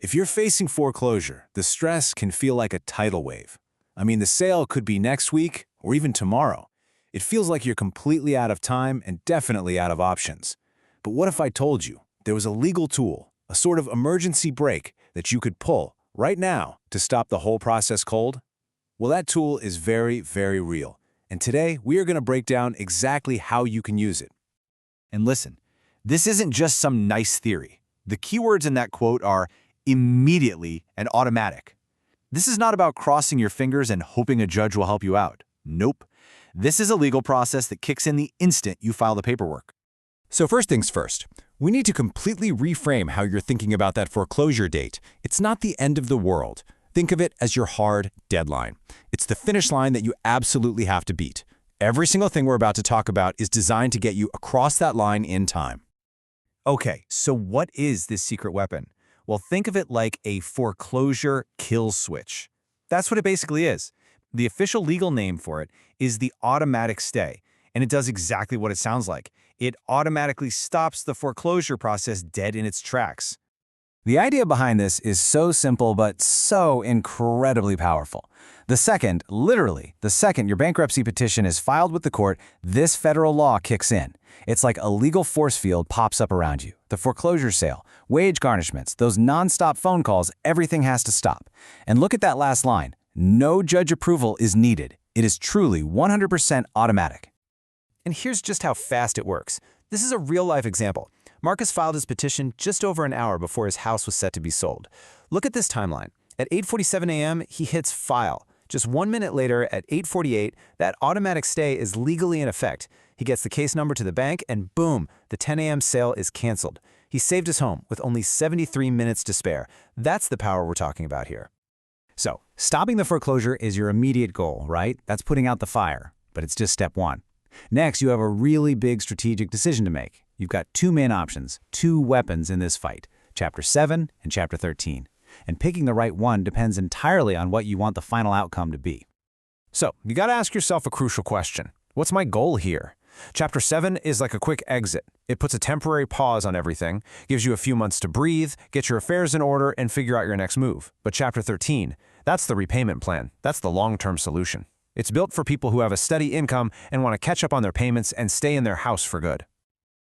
If you're facing foreclosure, the stress can feel like a tidal wave. I mean, the sale could be next week or even tomorrow. It feels like you're completely out of time and definitely out of options. But what if I told you there was a legal tool, a sort of emergency brake that you could pull right now to stop the whole process cold? Well, that tool is very, very real. And today, we are going to break down exactly how you can use it. And listen, this isn't just some nice theory. The keywords in that quote are immediately and automatic. This is not about crossing your fingers and hoping a judge will help you out. Nope. This is a legal process that kicks in the instant you file the paperwork. So first things first, we need to completely reframe how you're thinking about that foreclosure date. It's not the end of the world. Think of it as your hard deadline. It's the finish line that you absolutely have to beat. Every single thing we're about to talk about is designed to get you across that line in time. Okay, so what is this secret weapon? Well, think of it like a foreclosure kill switch. That's what it basically is. The official legal name for it is the automatic stay, and it does exactly what it sounds like. It automatically stops the foreclosure process dead in its tracks. The idea behind this is so simple but so incredibly powerful. Literally, the second your bankruptcy petition is filed with the court, this federal law kicks in. It's like a legal force field pops up around you. The foreclosure sale, wage garnishments, those non-stop phone calls, everything has to stop. And look at that last line. No judge approval is needed. It is truly 100% automatic. And here's just how fast it works. This is a real-life example. Marcus filed his petition just over an hour before his house was set to be sold. Look at this timeline. At 8:47 a.m., he hits file. Just 1 minute later, at 8:48, that automatic stay is legally in effect. He gets the case number to the bank, and boom, the 10 a.m. sale is canceled. He saved his home with only 73 minutes to spare. That's the power we're talking about here. So, stopping the foreclosure is your immediate goal, right? That's putting out the fire, but it's just step one. Next, you have a really big strategic decision to make. You've got two main options, two weapons in this fight, Chapter 7 and Chapter 13. And picking the right one depends entirely on what you want the final outcome to be. So, you gotta ask yourself a crucial question. What's my goal here? Chapter 7 is like a quick exit. It puts a temporary pause on everything, gives you a few months to breathe, get your affairs in order, and figure out your next move. But Chapter 13, that's the repayment plan. That's the long-term solution. It's built for people who have a steady income and want to catch up on their payments and stay in their house for good.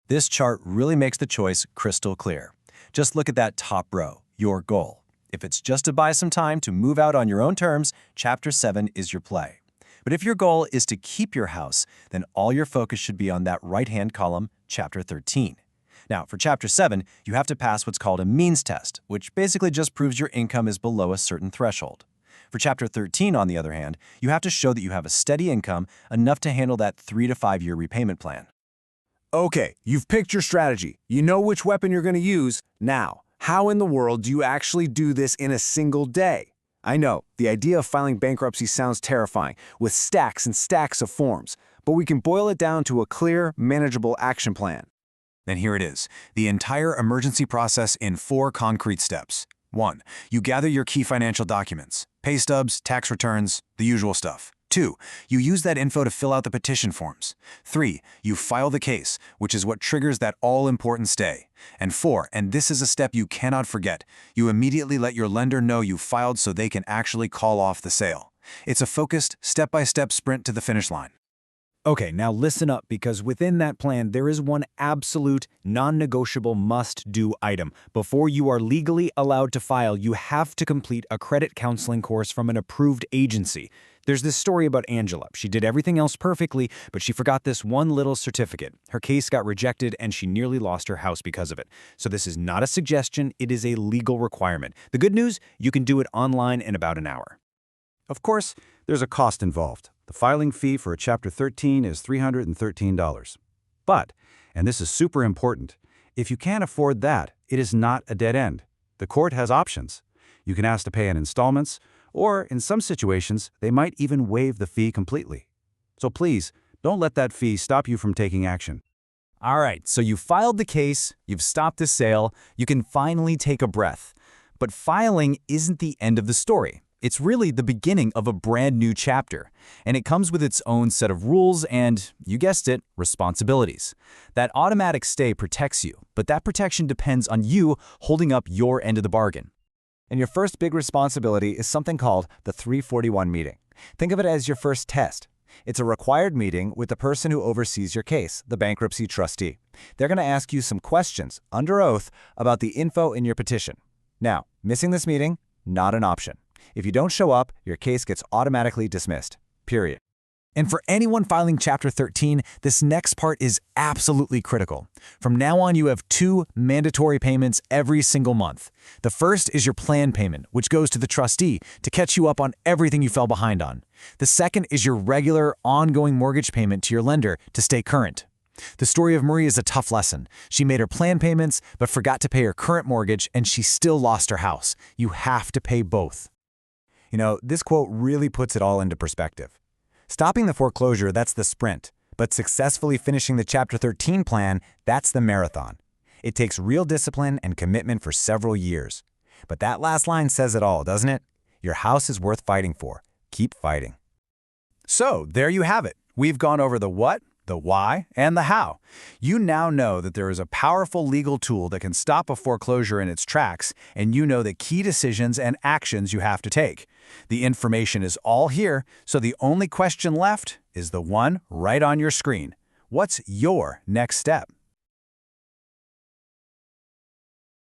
This chart really makes the choice crystal clear. Just look at that top row, your goal. If it's just to buy some time to move out on your own terms, Chapter 7 is your play. But if your goal is to keep your house, then all your focus should be on that right-hand column, Chapter 13. Now, for Chapter 7, you have to pass what's called a means test, which basically just proves your income is below a certain threshold. For Chapter 13, on the other hand, you have to show that you have a steady income enough to handle that 3 to 5 year repayment plan. Okay, you've picked your strategy. You know which weapon you're going to use. Now, how in the world do you actually do this in a single day? I know, the idea of filing bankruptcy sounds terrifying, with stacks and stacks of forms, but we can boil it down to a clear, manageable action plan. Then here it is, the entire emergency process in 4 concrete steps. 1. You gather your key financial documents, pay stubs, tax returns, the usual stuff. 2. You use that info to fill out the petition forms. 3. You file the case, which is what triggers that all-important stay. And 4, and this is a step you cannot forget, you immediately let your lender know you filed so they can actually call off the sale. It's a focused, step-by-step sprint to the finish line. Okay, now listen up, because within that plan, there is one absolute, non-negotiable must-do item. Before you are legally allowed to file, you have to complete a credit counseling course from an approved agency. There's this story about Angela. She did everything else perfectly, but she forgot this one little certificate. Her case got rejected, and she nearly lost her house because of it. So this is not a suggestion, it is a legal requirement. The good news, you can do it online in about an hour. Of course, there's a cost involved. The filing fee for a Chapter 13 is $313. But, and this is super important, if you can't afford that, it is not a dead end. The court has options. You can ask to pay in installments, or in some situations, they might even waive the fee completely. So please, don't let that fee stop you from taking action. All right, so you filed the case, you've stopped the sale, you can finally take a breath. But filing isn't the end of the story. It's really the beginning of a brand new chapter, and it comes with its own set of rules and, you guessed it, responsibilities. That automatic stay protects you, but that protection depends on you holding up your end of the bargain. And your first big responsibility is something called the 341 meeting. Think of it as your first test. It's a required meeting with the person who oversees your case, the bankruptcy trustee. They're going to ask you some questions, under oath, about the info in your petition. Now, missing this meeting, not an option. If you don't show up, your case gets automatically dismissed. Period. And for anyone filing Chapter 13, this next part is absolutely critical. From now on, you have 2 mandatory payments every single month. The first is your plan payment, which goes to the trustee to catch you up on everything you fell behind on. The second is your regular, ongoing mortgage payment to your lender to stay current. The story of Marie is a tough lesson. She made her plan payments, but forgot to pay her current mortgage, and she still lost her house. You have to pay both. You know, this quote really puts it all into perspective. Stopping the foreclosure, that's the sprint. But successfully finishing the Chapter 13 plan, that's the marathon. It takes real discipline and commitment for several years. But that last line says it all, doesn't it? Your house is worth fighting for. Keep fighting. So, there you have it. We've gone over the what, the why, and the how. You now know that there is a powerful legal tool that can stop a foreclosure in its tracks, and you know the key decisions and actions you have to take. The information is all here, so the only question left is the one right on your screen. What's your next step?